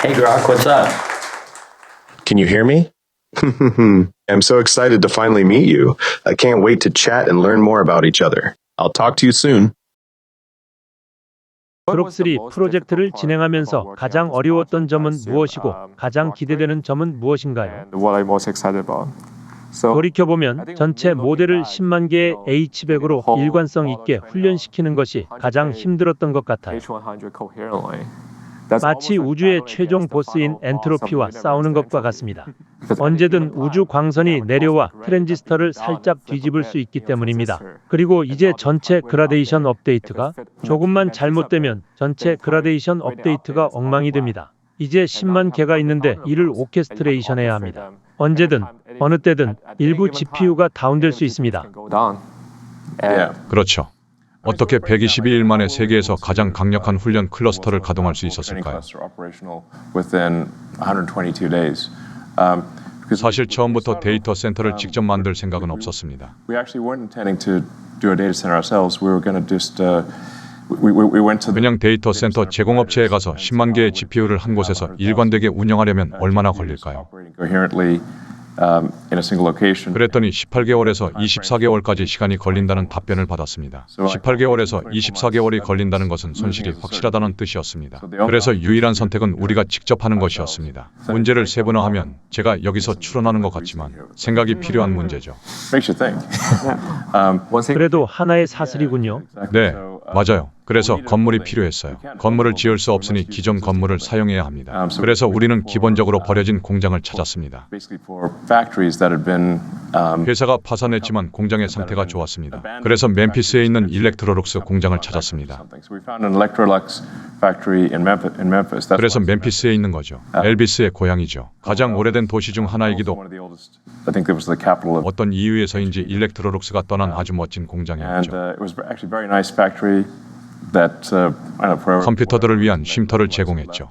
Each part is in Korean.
Hey Grok, what's up? Can you hear me? I'm so excited to finally meet you. I can't wait to chat and learn more about each other. I'll talk to you soon. 그룹3 프로젝트를 진행하면서 가장 어려웠던 점은 무엇이고 가장 기대되는 점은 무엇인가요? 돌이켜보면 전체 모델을 10만 개의 H100으로 일관성 있게 훈련시키는 것이 가장 힘들었던 것 같아요. 마치 우주의 최종 보스인 엔트로피와 싸우는 것과 같습니다. 언제든 우주 광선이 내려와 트랜지스터를 살짝 뒤집을 수 있기 때문입니다. 그리고 이제 전체 그라데이션 업데이트가 조금만 잘못되면 전체 그라데이션 업데이트가 엉망이 됩니다. 이제 10만 개가 있는데 이를 오케스트레이션해야 합니다. 언제든 어느 때든 일부 GPU가 다운될 수 있습니다. 그렇죠. 어떻게 122일 만에 세계에서 가장 강력한 훈련 클러스터를 가동할 수 있었을까요? 사실 처음부터 데이터 센터를 직접 만들 생각은 없었습니다. 그냥 데이터 센터 제공업체에 가서 10만 개의 GPU를 한 곳에서 일관되게 운영하려면 얼마나 걸릴까요? 그랬더니 18개월에서 24개월까지 시간이 걸린다는 답변을 받았습니다. 18개월에서 24개월이 걸린다는 것은 손실이 확실하다는 뜻이었습니다. 그래서 유일한 선택은 우리가 직접 하는 것이었습니다. 문제를 세분화하면 제가 여기서 추론하는 것 같지만 생각이 필요한 문제죠. 그래도 하나의 사슬이군요. 네, 맞아요. 그래서 건물이 필요했어요. 건물을 지을 수 없으니 기존 건물을 사용해야 합니다. 그래서 우리는 기본적으로 버려진 공장을 찾았습니다. 회사가 파산했지만 공장의 상태가 좋았습니다. 그래서 멤피스에 있는 일렉트로룩스 공장을 찾았습니다. 그래서 멤피스에 있는 거죠. 엘비스의 고향이죠. 가장 오래된 도시 중 하나이기도 어떤 이유에서인지 일렉트로룩스가 떠난 아주 멋진 공장이었죠. 컴퓨터들을 위한 쉼터를 제공했죠.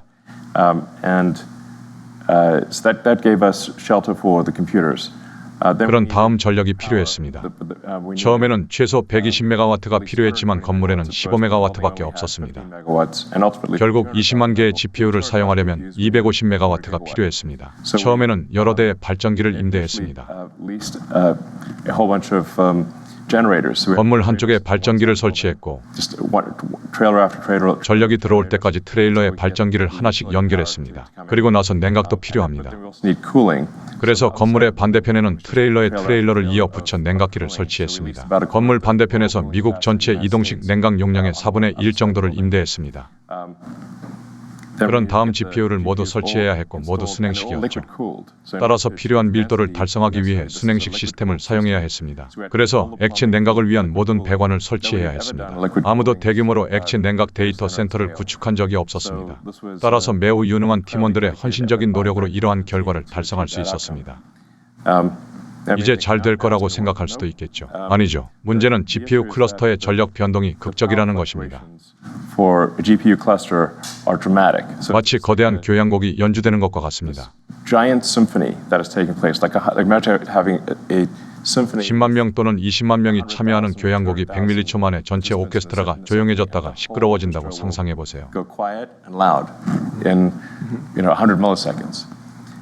그런 다음 전력이 필요했습니다. 처음에는 최소 120메가와트가 필요했지만 건물에는 15메가와트밖에 없었습니다. 결국 20만 개의 GPU를 사용하려면 250메가와트가 필요했습니다. 처음에는 여러 대의 발전기를 임대했습니다. 건물 한쪽에 발전기를 설치했고 전력이 들어올 때까지 트레일러에 발전기를 하나씩 연결했습니다. 그리고 나서 냉각도 필요합니다. 그래서 건물의 반대편에는 트레일러를 이어 붙여 냉각기를 설치했습니다. 건물 반대편에서 미국 전체 이동식 냉각 용량의 4분의 1 정도를 임대했습니다. 그런 다음 GPU를 모두 설치해야 했고 모두 순행식이었죠. 따라서 필요한 밀도를 달성하기 위해 순행식 시스템을 사용해야 했습니다. 그래서 액체 냉각을 위한 모든 배관을 설치해야 했습니다. 아무도 대규모로 액체 냉각 데이터 센터를 구축한 적이 없었습니다. 따라서 매우 유능한 팀원들의 헌신적인 노력으로 이러한 결과를 달성할 수 있었습니다. 이제 잘 될 거라고 생각할 수도 있겠죠. 아니죠. 문제는 GPU 클러스터의 전력 변동이 극적이라는 것입니다. 마치 거대한 교향곡이 연주되는 것과 같습니다. 10만 명 또는 20만 명이 참여하는 교향곡이 100m초 만에 전체 오케스트라가 조용해졌다가 시끄러워진다고 상상해보세요.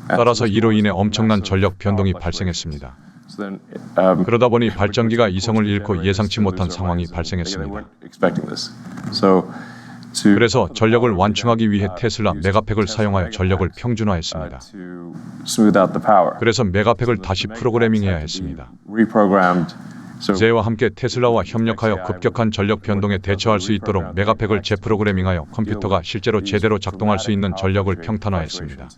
따라서 이로 인해 엄청난 전력 변동이 발생했습니다. 그러다 보니 발전기가 이성을 잃고 예상치 못한 상황이 발생했습니다. 그래서 전력을 완충하기 위해 테슬라 메가팩을 사용하여 전력을 평준화했습니다. 그래서 메가팩을 다시 프로그래밍해야 했습니다. 제와 함께 테슬라와 협력하여 급격한 전력 변동에 대처할 수 있도록 메가팩을 재프로그래밍하여 컴퓨터가 실제로 제대로 작동할 수 있는 전력을 평탄화했습니다.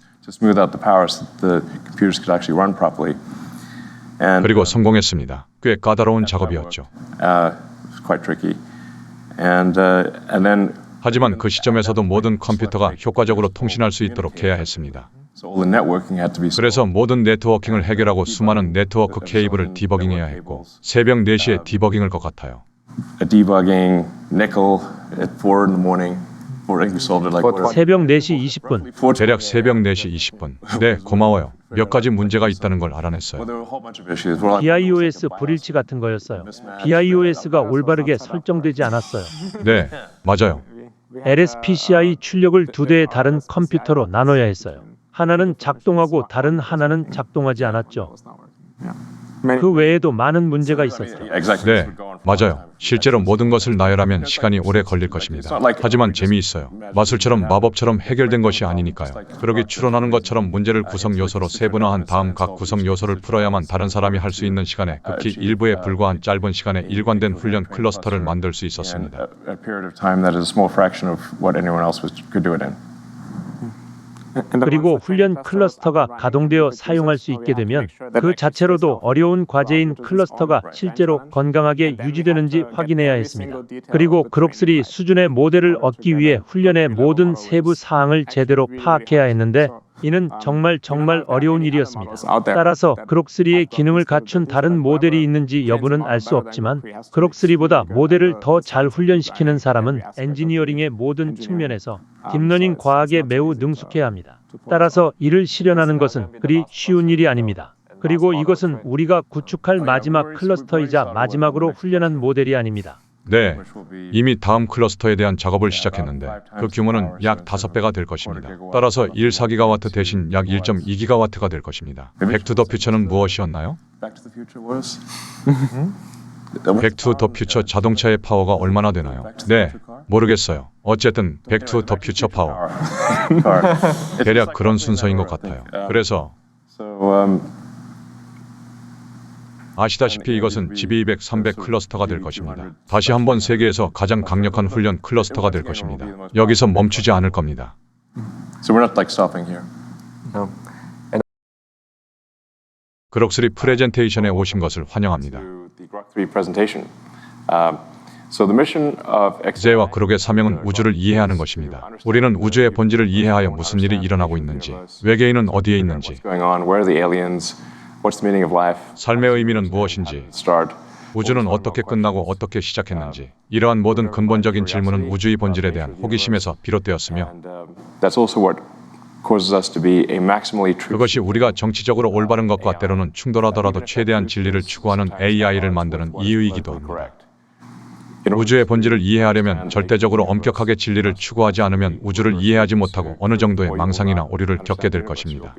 그리고 성공했습니다. 꽤 까다로운 작업이었죠. 하지만 그 시점에서도 모든 컴퓨터가 효과적으로 통신할 수 있도록 해야 했습니다. 그래서 모든 네트워킹을 해결하고 수많은 네트워크 케이블을 디버깅해야 했고 새벽 4시에 디버깅을 것 같아요. 새벽 4시 20분. 대략 새벽 4시 20분. 네, 고마워요. 몇 가지 문제가 있다는 걸 알아냈어요. BIOS 불일치 같은 거였어요. BIOS가 올바르게 설정되지 않았어요. 네, 맞아요. LSPCI 출력을 두 대의 다른 컴퓨터로 나눠야 했어요. 하나는 작동하고 다른 하나는 작동하지 않았죠. 그 외에도 많은 문제가 있었죠. 네, 맞아요. 실제로 모든 것을 나열하면 시간이 오래 걸릴 것입니다. 하지만 재미있어요. 마술처럼 마법처럼 해결된 것이 아니니까요. 그러기 추론하는 것처럼 문제를 구성 요소로 세분화한 다음 각 구성 요소를 풀어야만 다른 사람이 할 수 있는 시간에 극히 일부에 불과한 짧은 시간에 일관된 훈련 클러스터를 만들 수 있었습니다. 그리고 훈련 클러스터가 가동되어 사용할 수 있게 되면 그 자체로도 어려운 과제인 클러스터가 실제로 건강하게 유지되는지 확인해야 했습니다. 그리고 그록3 수준의 모델을 얻기 위해 훈련의 모든 세부 사항을 제대로 파악해야 했는데 이는 정말 어려운 일이었습니다. 따라서 그록3의 기능을 갖춘 다른 모델이 있는지 여부는 알 수 없지만 그록3보다 모델을 더 잘 훈련시키는 사람은 엔지니어링의 모든 측면에서 딥러닝 과학에 매우 능숙해야 합니다. 따라서 이를 실현하는 것은 그리 쉬운 일이 아닙니다. 그리고 이것은 우리가 구축할 마지막 클러스터이자 마지막으로 훈련한 모델이 아닙니다. 네, 이미 다음 클러스터에 대한 작업을 시작했는데 그 규모는 약 5배가 될 것입니다. 따라서 1.4기가와트 대신 약 1.2기가와트가 될 것입니다. 백투더퓨처는 무엇이었나요? 백투더퓨처 자동차의 파워가 얼마나 되나요? 네, 모르겠어요. 어쨌든 백투더퓨처 파워. 대략 그런 순서인 것 같아요. 그래서 아시다시피 이것은 GB200, 300 클러스터가 될 것입니다. 다시 한번 세계에서 가장 강력한 훈련 클러스터가 될 것입니다. 여기서 멈추지 않을 겁니다. 그록3 프레젠테이션에 오신 것을 환영합니다. 제와 그록의 사명은 우주를 이해하는 것입니다. 우리는 우주의 본질을 이해하여 무슨 일이 일어나고 있는지, 외계인은 어디에 있는지, 삶의 의미는 무엇인지, 우주는 어떻게 끝나고 어떻게 시작했는지, 이러한 모든 근본적인 질문은 우주의 본질에 대한 호기심에서 비롯되었으며 그것이 우리가 정치적으로 올바른 것과 때로는 충돌하더라도 최대한 진리를 추구하는 AI를 만드는 이유이기도 합니다. 우주의 본질을 이해하려면 절대적으로 엄격하게 진리를 추구하지 않으면 우주를 이해하지 못하고 어느 정도의 망상이나 오류를 겪게 될 것입니다.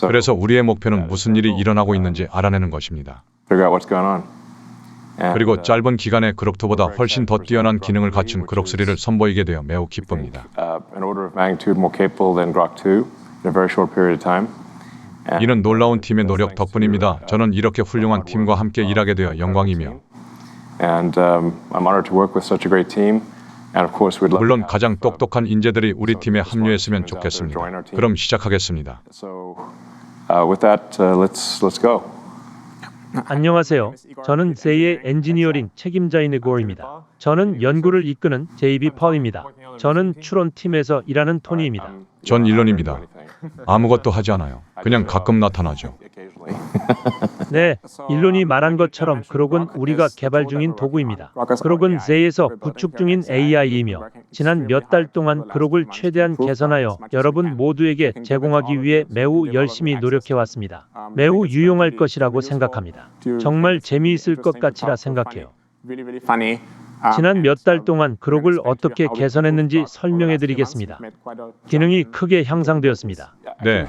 그래서 우리의 목표는 무슨 일이 일어나고 있는지 알아내는 것입니다. 그리고 짧은 기간에 그록2보다 훨씬 더 뛰어난 기능을 갖춘 그록3를 선보이게 되어 매우 기쁩니다. 이는 놀라운 팀의 노력 덕분입니다. 저는 이렇게 훌륭한 팀과 함께 일하게 되어 영광이며 물론 가장 똑똑한 인재들이 우리 팀에 합류했으면 좋겠습니다. 그럼 시작하겠습니다. 안녕하세요. 저는 제이의 엔지니어링 책임자인 고입니다. 저는 연구를 이끄는 JB 펄입니다. 저는 추론팀에서 일하는 토니입니다. 전 일론입니다. 아무것도 하지 않아요. 그냥 가끔 나타나죠. 네, 일론이 말한 것처럼 그록은 우리가 개발 중인 도구입니다. 그록은 제이에서 구축 중인 AI이며 지난 몇 달 동안 그록을 최대한 개선하여 여러분 모두에게 제공하기 위해 매우 열심히 노력해왔습니다. 매우 유용할 것이라고 생각합니다. 정말 재미있을 것 같이라 생각해요. 지난 몇 달 동안 그록을 어떻게 개선했는지 설명해드리겠습니다. 기능이 크게 향상되었습니다. 네,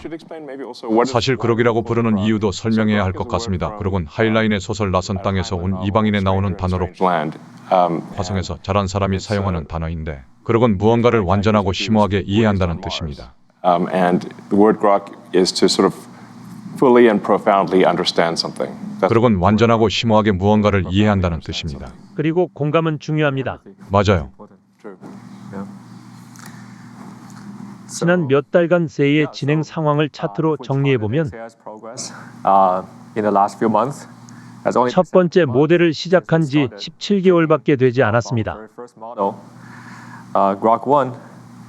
사실 그록이라고 부르는 이유도 설명해야 할 것 같습니다. 그록은 하이라인의 소설 낯선 땅에서 온 이방인에 나오는 단어로 화성에서 자란 사람이 사용하는 단어인데 그록은 무언가를 완전하고 심오하게 이해한다는 뜻입니다. 그록은 완전하고 심오하게 무언가를 이해한다는 뜻입니다. 그리고 공감은 중요합니다. 맞아요. 지난 몇 달간 제이의 진행 상황을 차트로 정리해보면 첫 번째 모델을 시작한 지 17개월밖에 되지 않았습니다.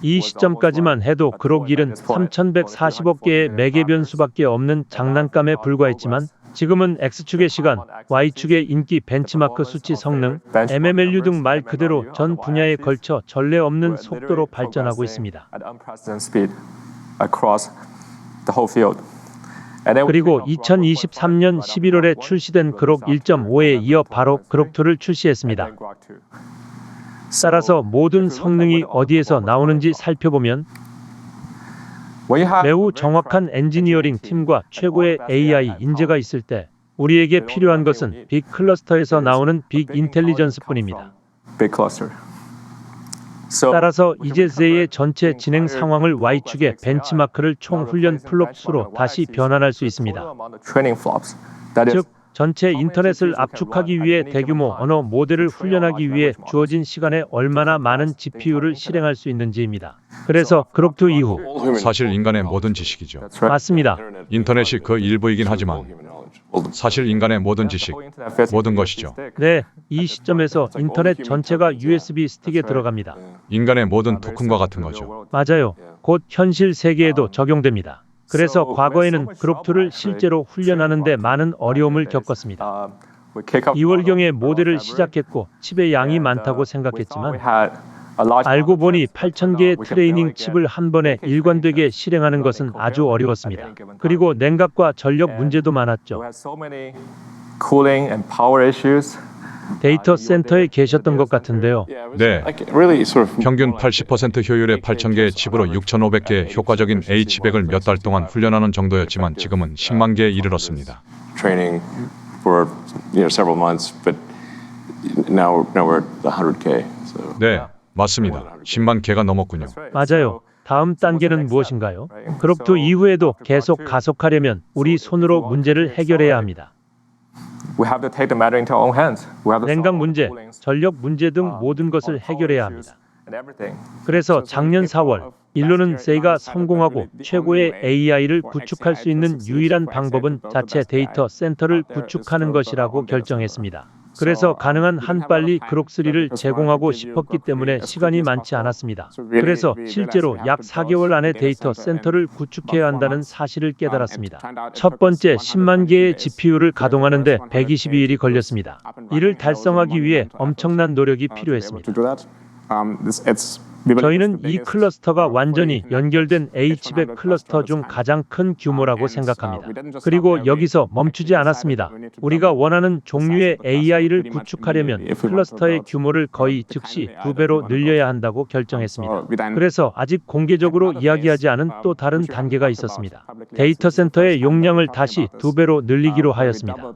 이 시점까지만 해도 그록 1은 3140억 개의 매개 변수밖에 없는 장난감에 불과했지만 지금은 X축의 시간, Y축의 인기 벤치마크 수치 성능, MMLU 등 말 그대로 전 분야에 걸쳐 전례 없는 속도로 발전하고 있습니다. 그리고 2023년 11월에 출시된 그록 1.5에 이어 바로 그록 2를 출시했습니다. 따라서 모든 성능이 어디에서 나오는지 살펴보면 매우 정확한 엔지니어링 팀과 최고의 AI 인재가 있을 때 우리에게 필요한 것은 빅 클러스터에서 나오는 빅 인텔리전스뿐입니다. 따라서 이제 Z의 전체 진행 상황을 Y축의 벤치마크를 총 훈련 플롭 수로 다시 변환할 수 있습니다. 즉, 전체 인터넷을 압축하기 위해 대규모 언어 모델을 훈련하기 위해 주어진 시간에 얼마나 많은 GPU를 실행할 수 있는지입니다. 그래서 그록2 이후 사실 인간의 모든 지식이죠. 맞습니다. 인터넷이 그 일부이긴 하지만 사실 인간의 모든 지식, 모든 것이죠. 네, 이 시점에서 인터넷 전체가 USB 스틱에 들어갑니다. 인간의 모든 토큰과 같은 거죠. 맞아요. 곧 현실 세계에도 적용됩니다. 그래서 과거에는 그록2를 실제로 훈련하는 데 많은 어려움을 겪었습니다. 2월경에 모델을 시작했고 칩의 양이 많다고 생각했지만 알고 보니 8,000개의 트레이닝 칩을 한 번에 일관되게 실행하는 것은 아주 어려웠습니다. 그리고 냉각과 전력 문제도 많았죠. 데이터 센터에 계셨던 것 같은데요. 네, 평균 80% 효율의 8,000개의 칩으로 6,500개의 효과적인 H100을 몇 달 동안 훈련하는 정도였지만 지금은 10만 개에 이르렀습니다. Training for several months, but now we're at 100K. So. 네, 맞습니다. 10만 개가 넘었군요. 맞아요. 다음 단계는 무엇인가요? 그록2 이후에도 계속 가속하려면 우리 손으로 문제를 해결해야 합니다. 냉각 문제, 전력 문제 등 모든 것을 해결해야 합니다. 그래서 작년 4월, 일론은 세이가 성공하고 최고의 AI를 구축할 수 있는 유일한 방법은 자체 데이터 센터를 구축하는 것이라고 결정했습니다. 그래서 가능한 한 빨리 그록3를 제공하고 싶었기 때문에 시간이 많지 않았습니다. 그래서 실제로 약 4개월 안에 데이터 센터를 구축해야 한다는 사실을 깨달았습니다. 첫 번째 10만 개의 GPU를 가동하는데 122일이 걸렸습니다. 이를 달성하기 위해 엄청난 노력이 필요했습니다. 저희는 이 클러스터가 완전히 연결된 H100 클러스터 중 가장 큰 규모라고 생각합니다. 그리고 여기서 멈추지 않았습니다. 우리가 원하는 종류의 AI를 구축하려면 클러스터의 규모를 거의 즉시 2배로 늘려야 한다고 결정했습니다. 그래서 아직 공개적으로 이야기하지 않은 또 다른 단계가 있었습니다. 데이터 센터의 용량을 다시 2배로 늘리기로 하였습니다.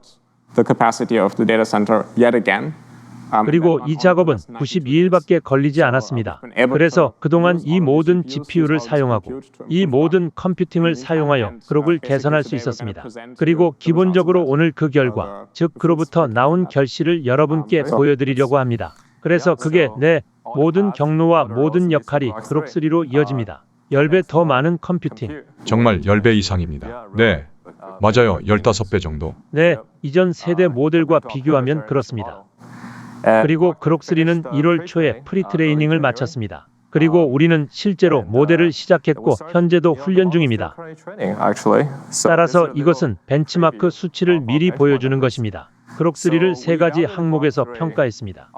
그리고 이 작업은 92일밖에 걸리지 않았습니다. 그래서 그동안 이 모든 GPU를 사용하고 이 모든 컴퓨팅을 사용하여 그록을 개선할 수 있었습니다. 그리고 기본적으로 오늘 그 결과, 즉 그로부터 나온 결실을 여러분께 보여드리려고 합니다. 그래서 그게 모든 경로와 모든 역할이 그록3로 이어집니다. 10배 더 많은 컴퓨팅. 정말 10배 이상입니다. 네, 맞아요. 15배 정도. 네, 이전 세대 모델과 비교하면 그렇습니다. 그리고 그록3는 1월 초에 프리트레이닝을 마쳤습니다. 그리고 우리는 실제로 모델을 시작했고 현재도 훈련 중입니다. 따라서 이것은 벤치마크 수치를 미리 보여주는 것입니다. 그록3를 3가지 항목에서 평가했습니다.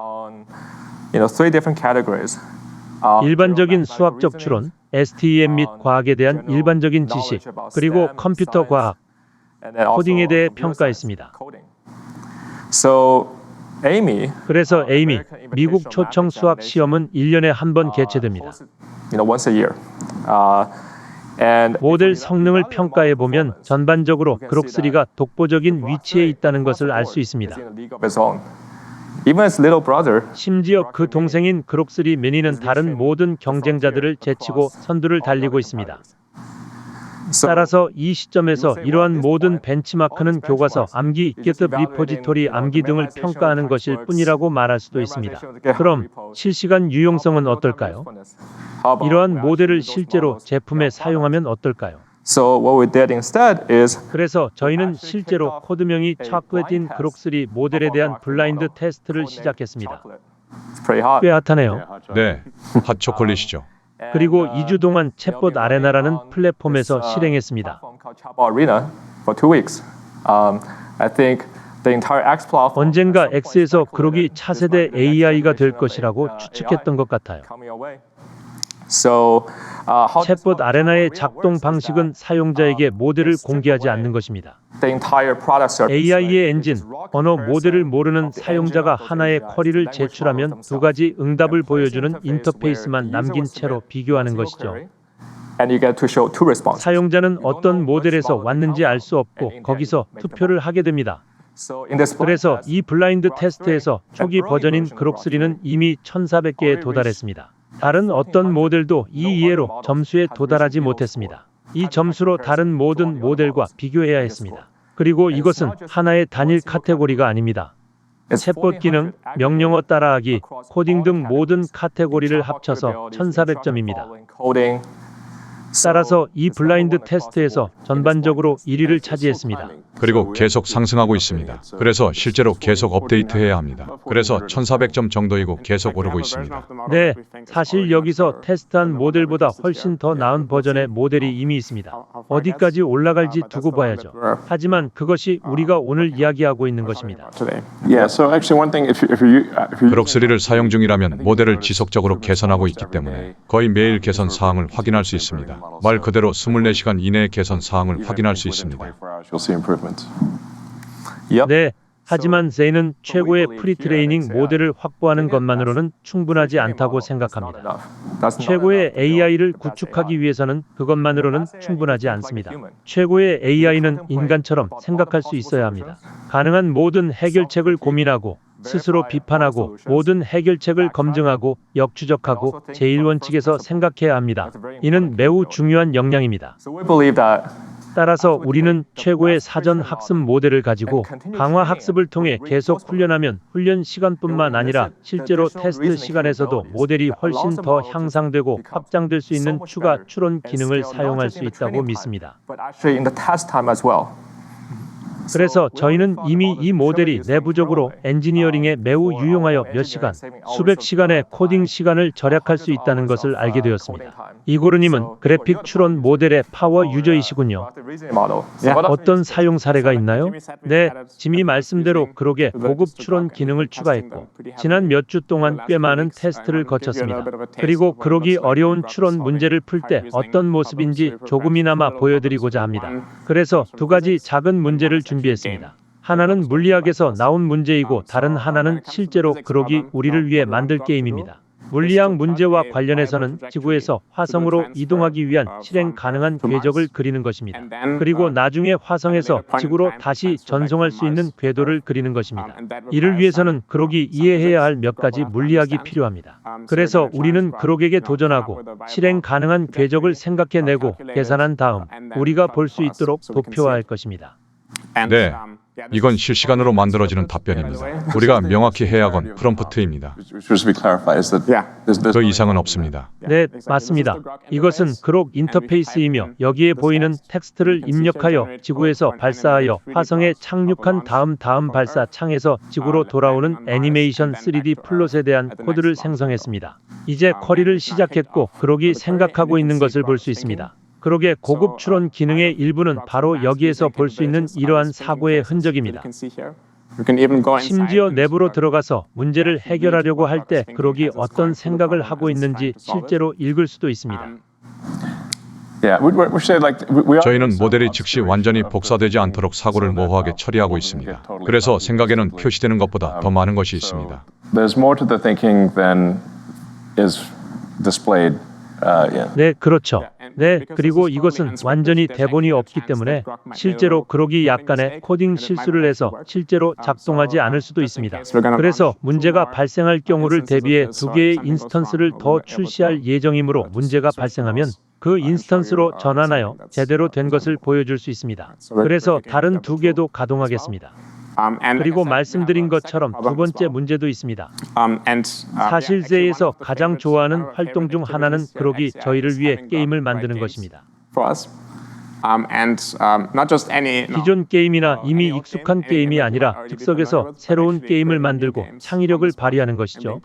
일반적인 수학적 추론, STEM 및 과학에 대한 일반적인 지식, 그리고 컴퓨터 과학, 코딩에 대해 평가했습니다. 그래서 에이미, 미국 초청 수학 시험은 1년에 한 번 개최됩니다. 모델 성능을 평가해 보면 전반적으로 그록3가 독보적인 위치에 있다는 것을 알 수 있습니다. 심지어 그 동생인 그록3 미니는 다른 모든 경쟁자들을 제치고 선두를 달리고 있습니다. 따라서 이 시점에서 이러한 모든 벤치마크는 교과서, 암기, GitHub 리포지토리, 암기 등을 평가하는 것일 뿐이라고 말할 수도 있습니다. 그럼 실시간 유용성은 어떨까요? 이러한 모델을 실제로 제품에 사용하면 어떨까요? 그래서 저희는 실제로 코드명이 초콜릿인 그록3 모델에 대한 블라인드 테스트를 시작했습니다. 꽤 핫하네요. 네, 핫초콜릿이죠. 그리고 2주 동안 챗봇 아레나라는 플랫폼에서 실행했습니다. 언젠가 X에서 그록이 차세대 AI가 될 것이라고 추측했던 것 같아요. 챗봇 아레나의 작동 방식은 사용자에게 모델을 공개하지 않는 것입니다. AI의 엔진, 언어 모델을 모르는 사용자가 하나의 쿼리를 제출하면 두 가지 응답을 보여주는 인터페이스만 남긴 채로 비교하는 것이죠. 사용자는 어떤 모델에서 왔는지 알 수 없고 거기서 투표를 하게 됩니다. 그래서 이 블라인드 테스트에서 초기 버전인 그록3는 이미 1400개에 도달했습니다. 다른 어떤 모델도 이 이해로 점수에 도달하지 못했습니다. 이 점수로 다른 모든 모델과 비교해야 했습니다. 그리고 이것은 하나의 단일 카테고리가 아닙니다. 챗봇 기능, 명령어 따라하기, 코딩 등 모든 카테고리를 합쳐서 1400점입니다. 따라서 이 블라인드 테스트에서 전반적으로 1위를 차지했습니다. 그리고 계속 상승하고 있습니다. 그래서 실제로 계속 업데이트해야 합니다. 그래서 1400점 정도이고 계속 오르고 있습니다. 네, 사실 여기서 테스트한 모델보다 훨씬 더 나은 버전의 모델이 이미 있습니다. 어디까지 올라갈지 두고 봐야죠. 하지만 그것이 우리가 오늘 이야기하고 있는 것입니다. 그록3를 사용 중이라면 모델을 지속적으로 개선하고 있기 때문에 거의 매일 개선 사항을 확인할 수 있습니다. 말 그대로 24시간 이내에 개선 사항을 확인할 수 있습니다. 네, 하지만 제이는 최고의 프리트레이닝 모델을 확보하는 것만으로는 충분하지 않다고 생각합니다. 최고의 AI를 구축하기 위해서는 그것만으로는 충분하지 않습니다. 최고의 AI는 인간처럼 생각할 수 있어야 합니다. 가능한 모든 해결책을 고민하고 스스로 비판하고 모든 해결책을 검증하고 역추적하고 제1원칙에서 생각해야 합니다. 이는 매우 중요한 역량입니다. 따라서 우리는 최고의 사전 학습 모델을 가지고 강화 학습을 통해 계속 훈련하면 훈련 시간뿐만 아니라 실제로 테스트 시간에서도 모델이 훨씬 더 향상되고 확장될 수 있는 추가 추론 기능을 사용할 수 있다고 믿습니다. 그래서 저희는 이미 이 모델이 내부적으로 엔지니어링에 매우 유용하여 몇 시간, 수백 시간의 코딩 시간을 절약할 수 있다는 것을 알게 되었습니다. 이고르님은 그래픽 추론 모델의 파워 유저이시군요. 어떤 사용 사례가 있나요? 네, 지미 말씀대로 그록에 고급 추론 기능을 추가했고 지난 몇 주 동안 꽤 많은 테스트를 거쳤습니다. 그리고 그록이 어려운 추론 문제를 풀 때 어떤 모습인지 조금이나마 보여드리고자 합니다. 그래서 두 가지 작은 문제를 준비했습니다. 하나는 물리학에서 나온 문제이고 다른 하나는 실제로 그록이 우리를 위해 만들 게임입니다. 물리학 문제와 관련해서는 지구에서 화성으로 이동하기 위한 실행 가능한 궤적을 그리는 것입니다. 그리고 나중에 화성에서 지구로 다시 전송할 수 있는 궤도를 그리는 것입니다. 이를 위해서는 그록이 이해해야 할 몇 가지 물리학이 필요합니다. 그래서 우리는 그록에게 도전하고 실행 가능한 궤적을 생각해내고 계산한 다음 우리가 볼 수 있도록 도표화할 것입니다. 네, 이건 실시간으로 만들어지는 답변입니다. 우리가 명확히 해야 하건 프롬프트입니다. 그 이상은 없습니다. 네, 맞습니다. 이것은 그록 인터페이스이며 여기에 보이는 텍스트를 입력하여 지구에서 발사하여 화성에 착륙한 다음 발사 창에서 지구로 돌아오는 애니메이션 3D 플롯에 대한 코드를 생성했습니다. 이제 쿼리를 시작했고 그록이 생각하고 있는 것을 볼 수 있습니다. 그록의 고급 추론 기능의 일부는 바로 여기에서 볼 수 있는 이러한 사고의 흔적입니다. 심지어 내부로 들어가서 문제를 해결하려고 할 때 그록이 어떤 생각을 하고 있는지 실제로 읽을 수도 있습니다. 저희는 모델이 즉시 완전히 복사되지 않도록 사고를 모호하게 처리하고 있습니다. 그래서 생각에는 표시되는 것보다 더 많은 것이 있습니다. 네, 그렇죠. 네, 그리고 이것은 완전히 대본이 없기 때문에 실제로 그록이 약간의 코딩 실수를 해서 실제로 작동하지 않을 수도 있습니다. 그래서 문제가 발생할 경우를 대비해 두 개의 인스턴스를 더 출시할 예정이므로 문제가 발생하면 그 인스턴스로 전환하여 제대로 된 것을 보여줄 수 있습니다. 그래서 다른 두 개도 가동하겠습니다. 그리고 말씀드린 것처럼 두 번째 문제도 있습니다. 사실 제이에서 가장 좋아하는 활동 중 하나는 그록이 저희를 위해 게임을 만드는 것입니다. 기존 게임이나 이미 익숙한 게임이 아니라 즉석에서 새로운 게임을 만들고 창의력을 발휘하는 것이죠.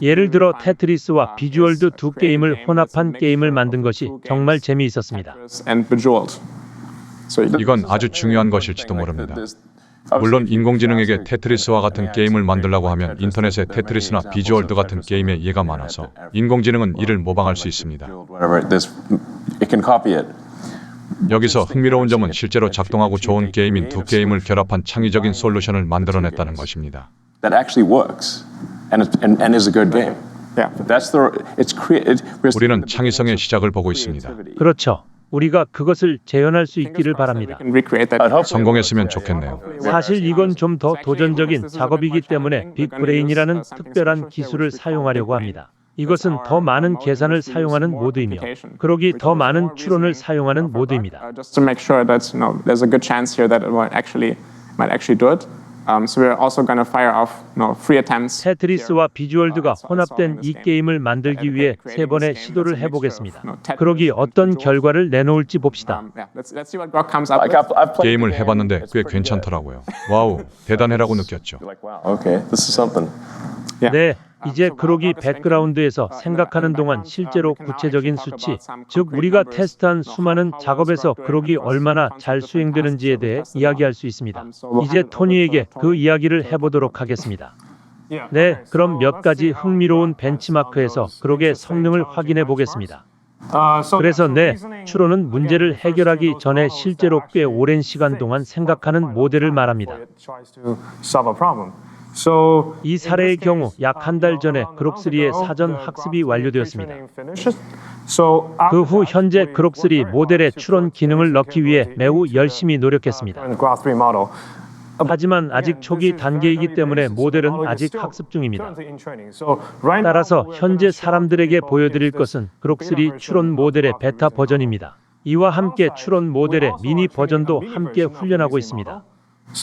예를 들어 테트리스와 비주얼드 두 게임을 혼합한 게임을 만든 것이 정말 재미있었습니다. 이건 아주 중요한 것일지도 모릅니다. 물론 인공지능에게 테트리스와 같은 게임을 만들라고 하면 인터넷에 테트리스나 비주얼드 같은 게임의 예가 많아서 인공지능은 이를 모방할 수 있습니다. 여기서 흥미로운 점은 실제로 작동하고 좋은 게임인 두 게임을 결합한 창의적인 솔루션을 만들어냈다는 것입니다. 우리는 창의성의 시작을 보고 있습니다. 그렇죠. 우리가 그것을 재현할 수 있기를 바랍니다. 성공했으면 좋겠네요. 사실 이건 좀 더 도전적인 작업이기 때문에 빅브레인이라는 특별한 기술을 사용하려고 합니다. 이것은 더 많은 계산을 사용하는 모드이며 그러기 더 많은 추론을 사용하는 모드입니다. 테트리스와 비주얼드가 혼합된 이 게임을 만들기 위해 3번의 시도를 해보겠습니다. 그러기 어떤 결과를 내놓을지 봅시다. 게임을 해봤는데 꽤 괜찮더라고요. 와우, 대단해라고 느꼈죠. 네, 이제 그러기 백그라운드에서 생각하는 동안 실제로 구체적인 수치, 즉 우리가 테스트한 수많은 작업에서 그러기 얼마나 잘 수행되는지에 대해 이야기할 수 있습니다. 이제 토니에게 그 이야기를 해보도록 하겠습니다. 네, 그럼 몇 가지 흥미로운 벤치마크에서 그러기의 성능을 확인해 보겠습니다. 그래서 추론은 문제를 해결하기 전에 실제로 꽤 오랜 시간 동안 생각하는 모델을 말합니다. 이 사례의 경우 약 한 달 전에 그록3의 사전 학습이 완료되었습니다. 그 후 현재 그록3 모델의 추론 기능을 넣기 위해 매우 열심히 노력했습니다. 하지만 아직 초기 단계이기 때문에 모델은 아직 학습 중입니다. 따라서 현재 사람들에게 보여드릴 것은 그록3 추론 모델의 베타 버전입니다. 이와 함께 추론 모델의 미니 버전도 함께 훈련하고 있습니다.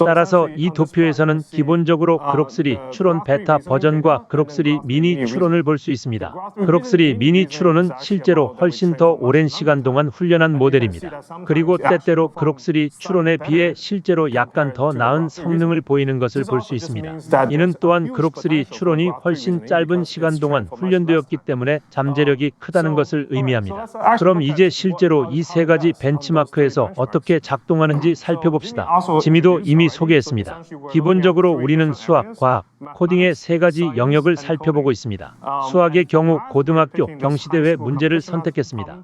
따라서 이 도표에서는 기본적으로 그록3 추론 베타 버전과 그록3 미니 추론을 볼 수 있습니다. 그록3 미니 추론은 실제로 훨씬 더 오랜 시간 동안 훈련한 모델입니다. 그리고 때때로 그록3 추론에 비해 실제로 약간 더 나은 성능을 보이는 것을 볼 수 있습니다. 이는 또한 그록3 추론이 훨씬 짧은 시간 동안 훈련되었기 때문에 잠재력이 크다는 것을 의미합니다. 그럼 이제 실제로 이 3가지 벤치마크에서 어떻게 작동하는지 살펴봅시다. 지미도 이미 소개했습니다. 기본적으로 우리는 수학, 과학, 코딩의 3가지 영역을 살펴보고 있습니다. 수학의 경우 고등학교 경시대회 문제를 선택했습니다.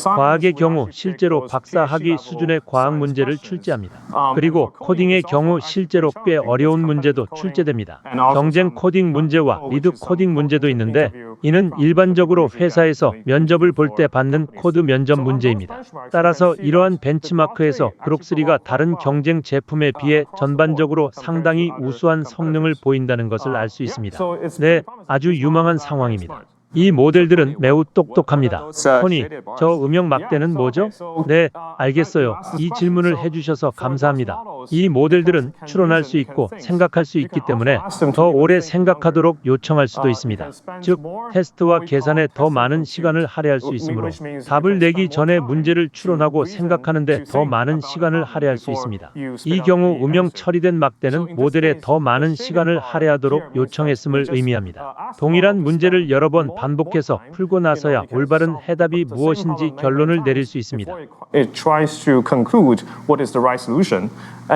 과학의 경우 실제로 박사학위 수준의 과학 문제를 출제합니다. 그리고 코딩의 경우 실제로 꽤 어려운 문제도 출제됩니다. 경쟁 코딩 문제와 리드 코딩 문제도 있는데 이는 일반적으로 회사에서 면접을 볼 때 받는 코드 면접 문제입니다. 따라서 이러한 벤치마크에서 그록3가 다른 경쟁 제품에 비해 전반적으로 상당히 우수한 성능을 보인다는 것을 알 수 있습니다. 네, 아주 유망한 상황입니다. 이 모델들은 매우 똑똑합니다. 토니, 저 음영 막대는 뭐죠? 네, 알겠어요. 이 질문을 해주셔서 감사합니다. 이 모델들은 추론할 수 있고 생각할 수 있기 때문에 더 오래 생각하도록 요청할 수도 있습니다. 즉, 테스트와 계산에 더 많은 시간을 할애할 수 있으므로 답을 내기 전에 문제를 추론하고 생각하는데 더 많은 시간을 할애할 수 있습니다. 이 경우 음영 처리된 막대는 모델에 더 많은 시간을 할애하도록 요청했음을 의미합니다. 동일한 문제를 여러 번 반복해서 풀고 나서야 올바른 해답이 무엇인지 결론을 내릴 수 있습니다.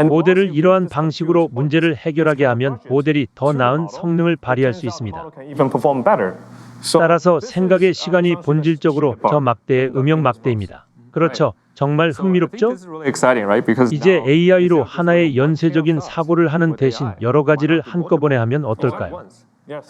모델을 이러한 방식으로 문제를 해결하게 하면 모델이 더 나은 성능을 발휘할 수 있습니다. 따라서 생각의 시간이 본질적으로 저 막대의 음영 막대입니다. 그렇죠. 정말 흥미롭죠? 이제 AI로 하나의 연쇄적인 사고를 하는 대신 여러 가지를 한꺼번에 하면 어떨까요?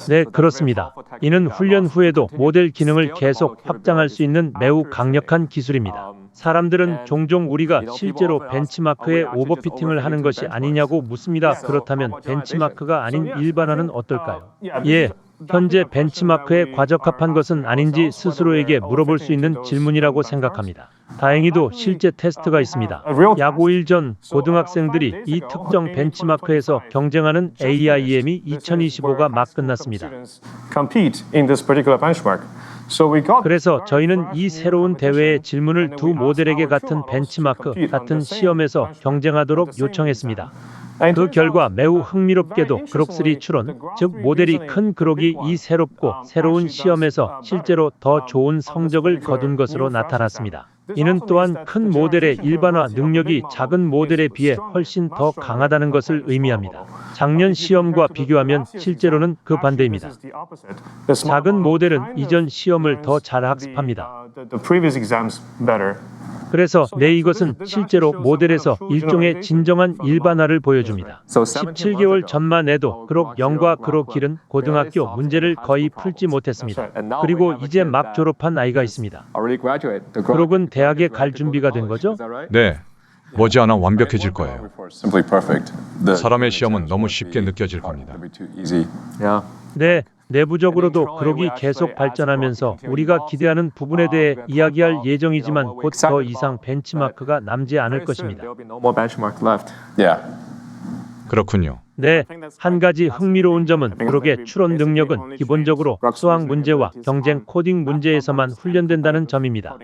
네, 그렇습니다. 이는 훈련 후에도 모델 기능을 계속 확장할 수 있는 매우 강력한 기술입니다. 사람들은 종종 우리가 실제로 벤치마크에 오버피팅을 하는 것이 아니냐고 묻습니다. 그렇다면 벤치마크가 아닌 일반화는 어떨까요? 예. 현재 벤치마크에 과적합한 것은 아닌지 스스로에게 물어볼 수 있는 질문이라고 생각합니다. 다행히도 실제 테스트가 있습니다. 약 5일 전 고등학생들이 이 특정 벤치마크에서 경쟁하는 AIM이 2025가 막 끝났습니다. 그래서 저희는 이 새로운 대회의 질문을 두 모델에게 같은 벤치마크, 같은 시험에서 경쟁하도록 요청했습니다. 그 결과 매우 흥미롭게도 그록3 추론, 즉 모델이 큰 그록이 이 새롭고 새로운 시험에서 실제로 더 좋은 성적을 거둔 것으로 나타났습니다. 이는 또한 큰 모델의 일반화 능력이 작은 모델에 비해 훨씬 더 강하다는 것을 의미합니다. 작년 시험과 비교하면 실제로는 그 반대입니다. 작은 모델은 이전 시험을 더 잘 학습합니다. 그래서 이것은 실제로 모델에서 일종의 진정한 일반화를 보여줍니다. 17개월 전만 해도 그록 0과 그록 길은 고등학교 문제를 거의 풀지 못했습니다. 그리고 이제 막 졸업한 아이가 있습니다. 그록은 대학에 갈 준비가 된 거죠? 네, 머지않아 완벽해질 거예요. 사람의 시험은 너무 쉽게 느껴질 겁니다. 네, 내부적으로도 그록이 계속 발전하면서 우리가 기대하는 부분에 대해 이야기할 예정이지만 곧 더 이상 벤치마크가 남지 않을 것입니다. 그렇군요. 네, 한 가지 흥미로운 점은 그록의 추론 능력은 기본적으로 수학 문제와 경쟁 코딩 문제에서만 훈련된다는 점입니다.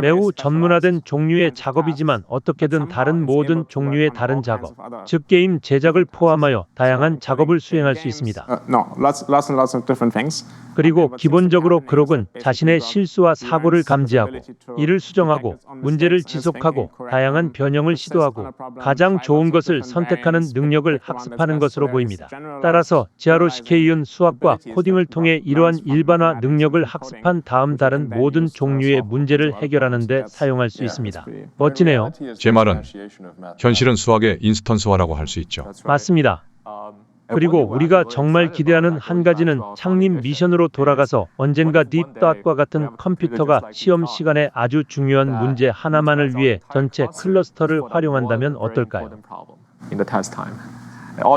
매우 전문화된 종류의 작업이지만 어떻게든 다른 모든 종류의 다른 작업, 즉 게임 제작을 포함하여 다양한 작업을 수행할 수 있습니다. 그리고 기본적으로 그록은 자신의 실수와 사고를 감지하고 이를 수정하고 문제를 지속하고 다양한 변형을 시도하고 가장 좋은 것을 선택하는 능력을 학습하는 것으로 보입니다. 따라서 지하로시케이은 수학과 코딩을 통해 이러한 일반화 능력을 학습한 다음 다른 모든 종류의 문제를 해결하는 데 사용할 수 있습니다. 멋지네요. 제 말은 현실은 수학의 인스턴스화라고 할 수 있죠. 맞습니다. 그리고 우리가 정말 기대하는 한 가지는 창립 미션으로 돌아가서 언젠가 딥닷과 같은 컴퓨터가 시험 시간에 아주 중요한 문제 하나만을 위해 전체 클러스터를 활용한다면 어떨까요?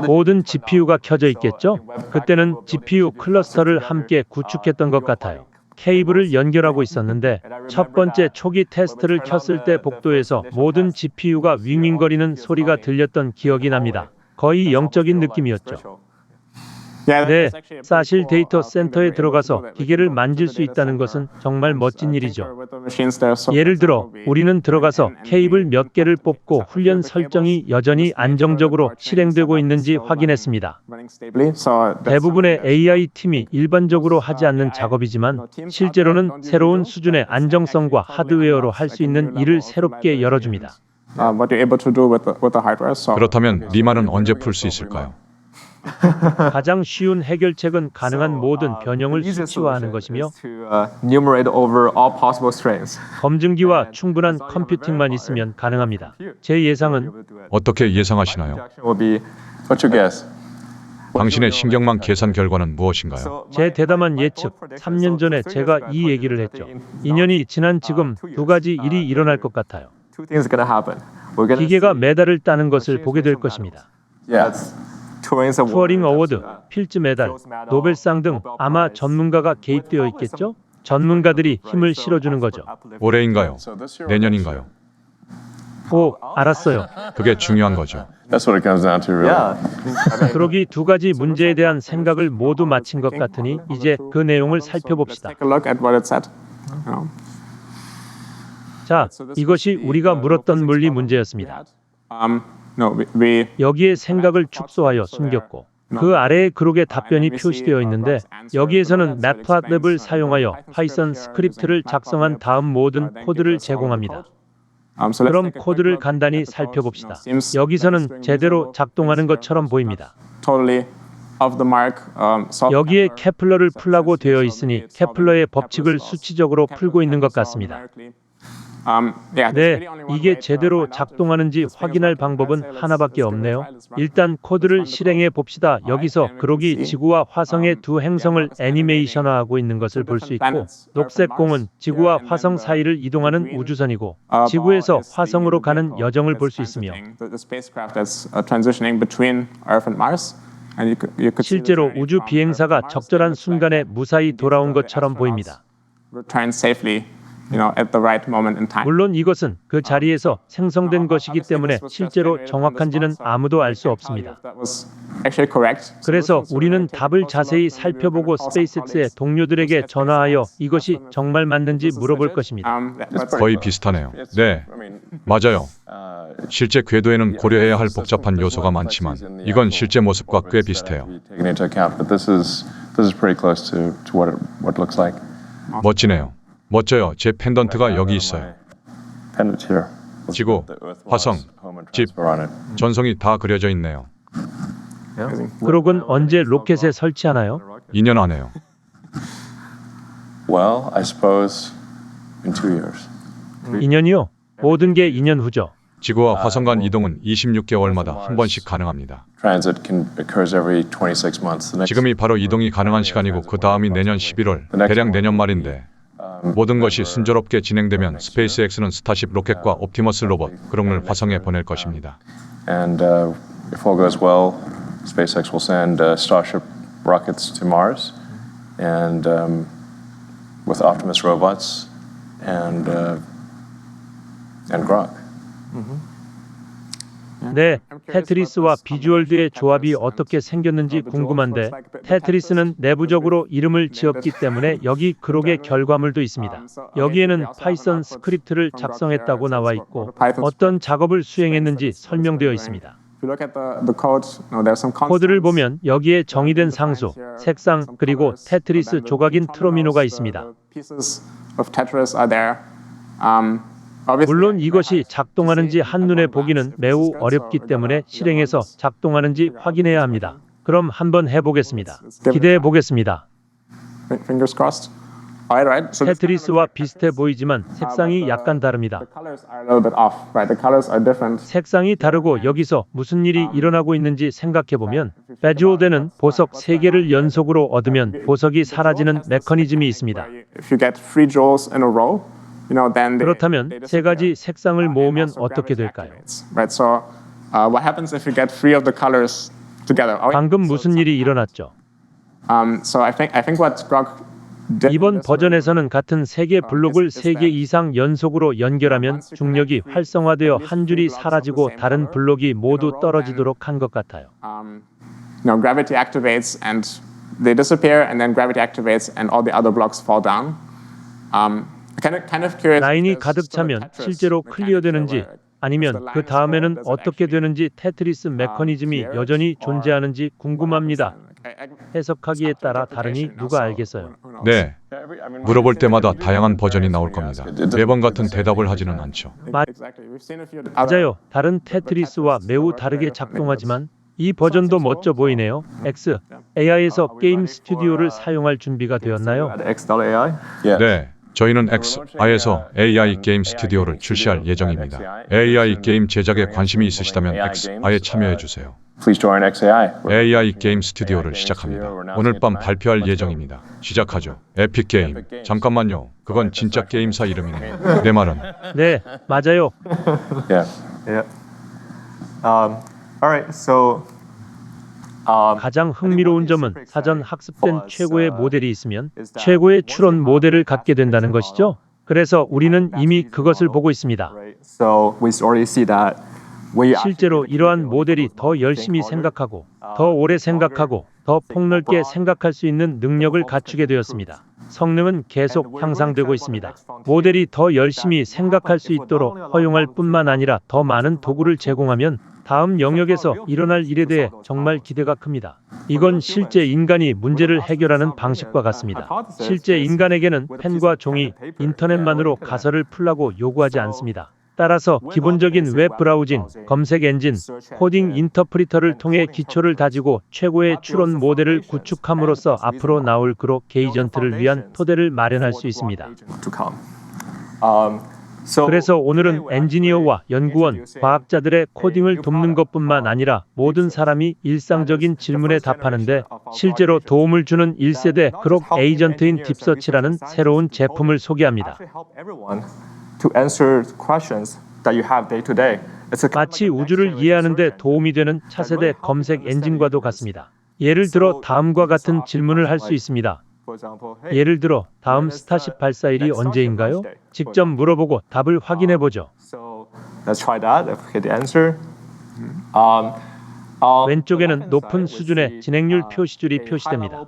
모든 GPU가 켜져 있겠죠? 그때는 GPU 클러스터를 함께 구축했던 것 같아요. 케이블을 연결하고 있었는데 첫 번째 초기 테스트를 켰을 때 복도에서 모든 GPU가 윙윙거리는 소리가 들렸던 기억이 납니다. 거의 영적인 느낌이었죠. 네, 사실 데이터 센터에 들어가서 기계를 만질 수 있다는 것은 정말 멋진 일이죠. 예를 들어 우리는 들어가서 케이블 몇 개를 뽑고 훈련 설정이 여전히 안정적으로 실행되고 있는지 확인했습니다. 대부분의 AI 팀이 일반적으로 하지 않는 작업이지만 실제로는 새로운 수준의 안정성과 하드웨어로 할 수 있는 일을 새롭게 열어줍니다. 그렇다면 리만은 언제 풀 수 있을까요? 가장 쉬운 해결책은 가능한 모든 변형을 수치화하는 것이며 검증기와 충분한 컴퓨팅만 있으면 가능합니다. 제 예상은 어떻게 예상하시나요? 당신의 신경망 계산 결과는 무엇인가요? 제 대담한 예측, 3년 전에 제가 이 얘기를 했죠. 2년이 지난 지금 두 가지 일이 일어날 것 같아요. 기계가 메달을 따는 것을 보게 될 것입니다. 투어링 어워드, 필즈 메달, 노벨상 등 아마 전문가가 개입되어 있겠죠? 전문가들이 힘을 실어주는 거죠. 올해인가요? 내년인가요? 오, 알았어요. 그게 중요한 거죠. 그러기 두 가지 문제에 대한 생각을 모두 마친 것 같으니 이제 그 내용을 살펴봅시다. 자, 이것이 우리가 물었던 물리 문제였습니다. 여기에 생각을 축소하여 숨겼고 그 아래에 그록의 답변이 표시되어 있는데 여기에서는 매트플랩을 사용하여 파이썬 스크립트를 작성한 다음 모든 코드를 제공합니다. 그럼 코드를 간단히 살펴봅시다. 여기서는 제대로 작동하는 것처럼 보입니다. 여기에 케플러를 풀라고 되어 있으니 케플러의 법칙을 수치적으로 풀고 있는 것 같습니다. 네, 이게 제대로 작동하는지 확인할 방법은 하나밖에 없네요. 일단 코드를 실행해 봅시다. 여기서 그록이 지구와 화성의 두 행성을 애니메이션화하고 있는 것을 볼 수 있고 녹색 공은 지구와 화성 사이를 이동하는 우주선이고 지구에서 화성으로 가는 여정을 볼 수 있으며 실제로 우주 비행사가 적절한 순간에 무사히 돌아온 것처럼 보입니다. 물론 이것은 그 자리에서 생성된 것이기 때문에 실제로 정확한지는 아무도 알 수 없습니다. 그래서 우리는 답을 자세히 살펴보고 스페이스X의 동료들에게 전화하여 이것이 정말 맞는지 물어볼 것입니다. 거의 비슷하네요. 네, 맞아요. 실제 궤도에는 고려해야 할 복잡한 요소가 많지만 이건 실제 모습과 꽤 비슷해요. 멋지네요. 멋져요. 제 펜던트가 여기 있어요. 지구, 화성, 집, 전성이 다 그려져 있네요. 그록은 언제 로켓에 설치하나요? 2년 안에요. Well, I suppose in 2 years. 2년이요? 모든 게 2년 후죠. 지구와 화성 간 이동은 26개월마다 한 번씩 가능합니다. Transit occurs every 26 months. The next 지금이 바로 이동이 가능한 시간이고 그 다음이 내년 11월, 대략 내년 말인데 모든 것이 순조롭게 진행되면 스페이스X는 스타쉽 로켓과 옵티머스 로봇 그록을 화성에 보낼 것입니다. And if all goes well, SpaceX will send Starship rockets to Mars, and with Optimus robots and Grok. 네, 테트리스와 비주얼드의 조합이 어떻게 생겼는지 궁금한데 테트리스는 내부적으로 이름을 지었기 때문에 여기 그록의 결과물도 있습니다. 여기에는 파이썬 스크립트를 작성했다고 나와 있고 어떤 작업을 수행했는지 설명되어 있습니다. 코드를 보면 여기에 정의된 상수, 색상, 그리고 테트리스 조각인 트로미노가 있습니다. 물론 이것이 작동하는지 한눈에 보기는 매우 어렵기 때문에 실행해서 작동하는지 확인해야 합니다. 그럼 한번 해보겠습니다. 기대해 보겠습니다. 테트리스와 비슷해 보이지만 색상이 약간 다릅니다. 색상이 다르고 여기서 무슨 일이 일어나고 있는지 생각해보면 베주얼드는 보석 3개를 연속으로 얻으면 보석이 사라지는 메커니즘이 있습니다. 그렇다면 3가지 색상을 모으면 어떻게 될까요? 방금 무슨 일이 일어났죠? 이번 버전에서는 같은 3개 블록을 3개 이상 연속으로 연결하면 중력이 활성화되어 한 줄이 사라지고 다른 블록이 모두 떨어지도록 한 것 같아요. Gravity activates and they disappear, and then gravity activates and all the other blocks fall down. Kind of curious. 라인이 가득 차면 실제로 클리어되는지 아니면 그 다음에는 어떻게 되는지 테트리스 메커니즘이 여전히 존재하는지 궁금합니다. 해석하기에 따라 다르니 누가 알겠어요? 네, 물어볼 때마다 다양한 버전이 나올 겁니다. 매번 같은 대답을 하지는 않죠. 맞아요. 다른 테트리스와 매우 다르게 작동하지만 이 버전도 멋져 보이네요. X, AI에서 게임 스튜디오를 사용할 준비가 되었나요? 네, 저희는 XI에서 AI 게임 스튜디오를 출시할 예정입니다. AI 게임 제작에 관심이 있으시다면 XI에 참여해 주세요. Please join XAI. AI 게임 스튜디오를 시작합니다. 오늘 밤 발표할 예정입니다. 시작하죠. 에픽 게임. 잠깐만요. 그건 진짜 게임사 이름이네요. 내 말은. 네, 맞아요. Yeah. Alright, so 가장 흥미로운 점은 사전 학습된 최고의 모델이 있으면 최고의 추론 모델을 갖게 된다는 것이죠. 그래서 우리는 이미 그것을 보고 있습니다. So we already see that. 실제로 이러한 모델이 더 열심히 생각하고 더 오래 생각하고 더 폭넓게 생각할 수 있는 능력을 갖추게 되었습니다. 성능은 계속 향상되고 있습니다. 모델이 더 열심히 생각할 수 있도록 허용할 뿐만 아니라 더 많은 도구를 제공하면 다음 영역에서 일어날 일에 대해 정말 기대가 큽니다. 이건 실제 인간이 문제를 해결하는 방식과 같습니다. 실제 인간에게는 펜과 종이, 인터넷만으로 가설을 풀라고 요구하지 않습니다. 따라서 기본적인 웹 브라우징, 검색 엔진, 코딩 인터프리터를 통해 기초를 다지고 최고의 추론 모델을 구축함으로써 앞으로 나올 그록 에이전트를 위한 토대를 마련할 수 있습니다. 그래서 오늘은 엔지니어와 연구원, 과학자들의 코딩을 돕는 것뿐만 아니라 모든 사람이 일상적인 질문에 답하는데 실제로 도움을 주는 1세대 그록 에이전트인 딥서치라는 새로운 제품을 소개합니다. 마치 우주를 이해하는 데 도움이 되는 차세대 검색 엔진과도 같습니다. 예를 들어 다음과 같은 질문을 할 수 있습니다. 예를 들어 다음 스타쉽 발사일이 언제인가요? 직접 물어보고 답을 확인해 보죠. 왼쪽에는 높은 수준의 진행률 표시줄이 표시됩니다.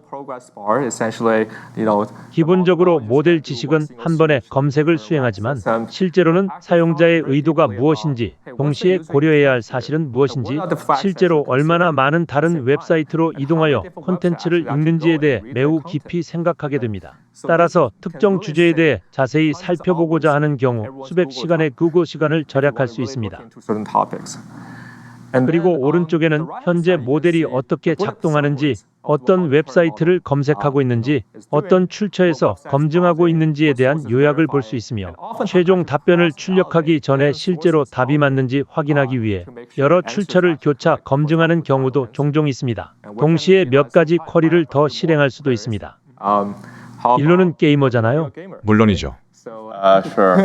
기본적으로 모델 지식은 한 번에 검색을 수행하지만 실제로는 사용자의 의도가 무엇인지, 동시에 고려해야 할 사실은 무엇인지, 실제로 얼마나 많은 다른 웹사이트로 이동하여 콘텐츠를 읽는지에 대해 매우 깊이 생각하게 됩니다. 따라서 특정 주제에 대해 자세히 살펴보고자 하는 경우 수백 시간의 구글 시간을 절약할 수 있습니다. 그리고 오른쪽에는 현재 모델이 어떻게 작동하는지, 어떤 웹사이트를 검색하고 있는지, 어떤 출처에서 검증하고 있는지에 대한 요약을 볼 수 있으며 최종 답변을 출력하기 전에 실제로 답이 맞는지 확인하기 위해 여러 출처를 교차 검증하는 경우도 종종 있습니다. 동시에 몇 가지 쿼리를 더 실행할 수도 있습니다. 일로는 게이머잖아요. 물론이죠. Sure.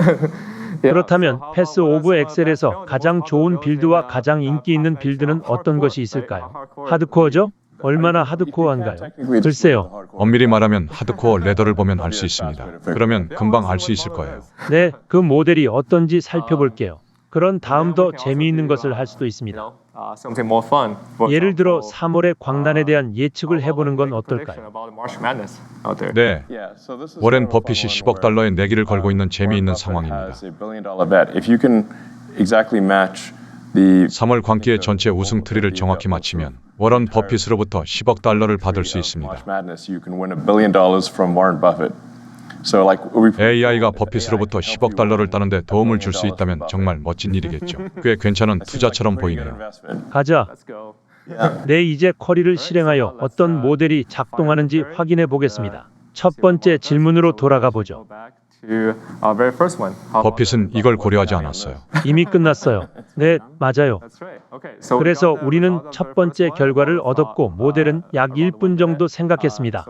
그렇다면 패스 오브 엑셀에서 가장 좋은 빌드와 가장 인기 있는 빌드는 어떤 것이 있을까요? 하드코어죠? 얼마나 하드코어한가요? 글쎄요. 엄밀히 말하면 하드코어 레더를 보면 알 수 있습니다. 그러면 금방 알 수 있을 거예요. 네, 그 모델이 어떤지 살펴볼게요. 그런 다음 더 재미있는 것을 할 수도 있습니다. 예를 들어 3월의 광란에 대한 예측을 해보는 건 어떨까요? 네, Yeah, so this is 워렌 sort of 버핏이 following 10억 달러의 where, 내기를 걸고 있는 Warren 재미있는 Buffett 상황입니다. has a $1 billion bet. If you can exactly match the 3월 광기의 전체 우승 트리를 정확히 맞히면 워런 버핏으로부터 10억 달러를 받을 수 있습니다. March Madness, you can win $1 billion from Warren Buffett. So like we AI가 버핏으로부터 10억 달러를 따는데 도움을 줄 수 있다면 정말 멋진 일이겠죠. 꽤 괜찮은 투자처럼 보이네요. 가자. 네, 이제 쿼리를 실행하여 어떤 모델이 작동하는지 확인해 보겠습니다. 첫 번째 질문으로 돌아가 보죠. 버핏은 이걸 고려하지 않았어요. 이미 끝났어요. 네, 맞아요. 그래서 우리는 첫 번째 결과를 얻었고 모델은 약 1분 정도 생각했습니다.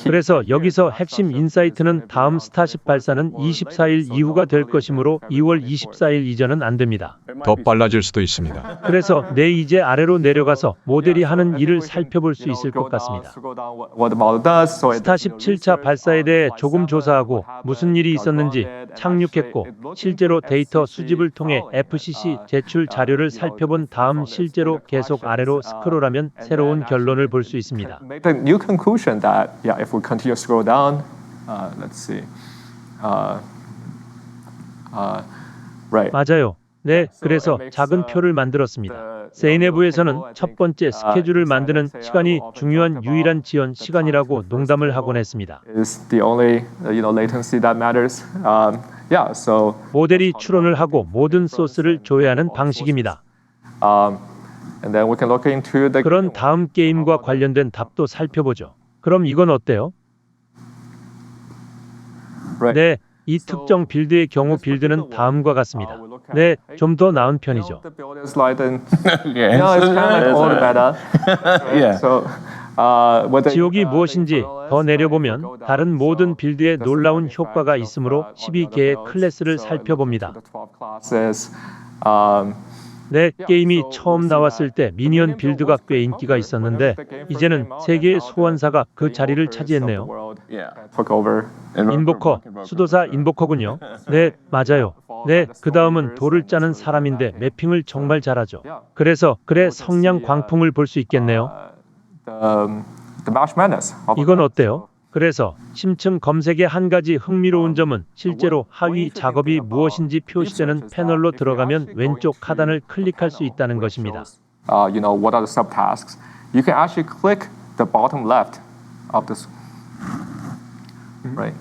그래서 여기서 핵심 인사이트는 다음 스타쉽 발사는 24일 이후가 될 것이므로 2월 24일 이전은 안 됩니다. 더 빨라질 수도 있습니다. 그래서 네, 이제 아래로 내려가서 모델이 하는 일을 살펴볼 수 있을 것 같습니다. 스타쉽 7차 발사에 대해 조금 조사하고 무슨 일이 있었는지, 착륙했고 실제로 데이터 수집을 통해 FCC 제출 자료를 살펴본 다음 실제로 계속 아래로 스크롤하면 새로운 결론을 볼 수 있습니다. Make the new conclusion that if we continue to scroll down, let's see, right. 맞아요. 네, 그래서 작은 표를 만들었습니다. 세이네브에서는 첫 번째 스케줄을 만드는 시간이 중요한 유일한 지연 시간이라고 농담을 하곤 했습니다. Is the only latency that matters. Yeah, so 모델이 추론을 하고 모든 소스를 조회하는 방식입니다. and then we can look into the 그런 다음 게임과 관련된 답도 살펴보죠. 그럼 이건 어때요? right. 네, 이 특정 빌드의 경우 빌드는 다음과 같습니다. 네, 좀 더 나은 편이죠. The build is like the Okay. no, it's kind of like all the meta. Yeah. So whether 지옥이 무엇인지 더 내려보면 다른 모든 빌드에 놀라운 효과가 있으므로 12개의 클래스를 살펴봅니다. 네, 게임이 처음 나왔을 때 미니언 빌드가 꽤 인기가 있었는데 이제는 세계의 소환사가 그 자리를 차지했네요. Yeah. took over. 인보커, 수도사 인보커군요. 네, 맞아요. 네, 그 다음은 돌을 짜는 사람인데 매핑을 정말 잘하죠. 그래서 그래 성냥 광풍을 볼 수 있겠네요. The March Madness. 이건 어때요? 그래서 심층 검색의 한 가지 흥미로운 점은 실제로 하위 작업이 무엇인지 표시되는 패널로 들어가면 왼쪽 하단을 클릭할 수 있다는 것입니다. What are the subtasks? You can actually click the bottom left of this. Right.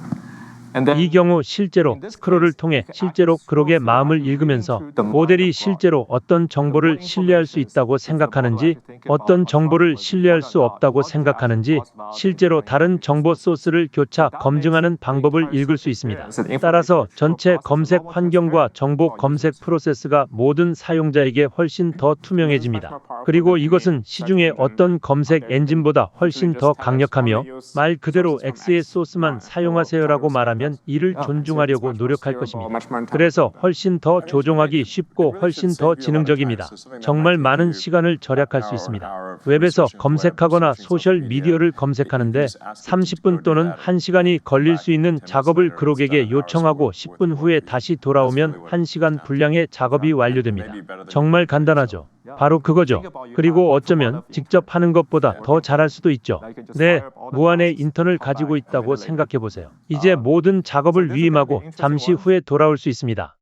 And then 이 경우 실제로 스크롤을 통해 실제로 그록의 마음을 읽으면서 모델이 실제로 어떤 정보를 신뢰할 수 있다고 생각하는지, 어떤 정보를 신뢰할 수 없다고 생각하는지, 실제로 다른 정보 소스를 교차 검증하는 방법을 읽을 수 있습니다. 따라서 전체 검색 환경과 정보 검색 프로세스가 모든 사용자에게 훨씬 더 투명해집니다. 그리고 이것은 시중의 어떤 검색 엔진보다 훨씬 더 강력하며 말 그대로 X의 소스만 사용하세요라고 말하면 이를 존중하려고 노력할 것입니다. 그래서 훨씬 더 조종하기 쉽고 훨씬 더 지능적입니다. 정말 많은 시간을 절약할 수 있습니다. 웹에서 검색하거나 소셜 미디어를 검색하는데 30분 또는 1시간이 걸릴 수 있는 작업을 그록에게 요청하고 10분 후에 다시 돌아오면 1시간 분량의 작업이 완료됩니다. 정말 간단하죠. 바로 그거죠. 그리고 어쩌면 직접 하는 것보다 더 잘할 수도 있죠. 네, 무한의 인턴을 가지고 있다고 생각해 보세요. 이제 모든 작업을 위임하고 잠시 후에 돌아올 수 있습니다.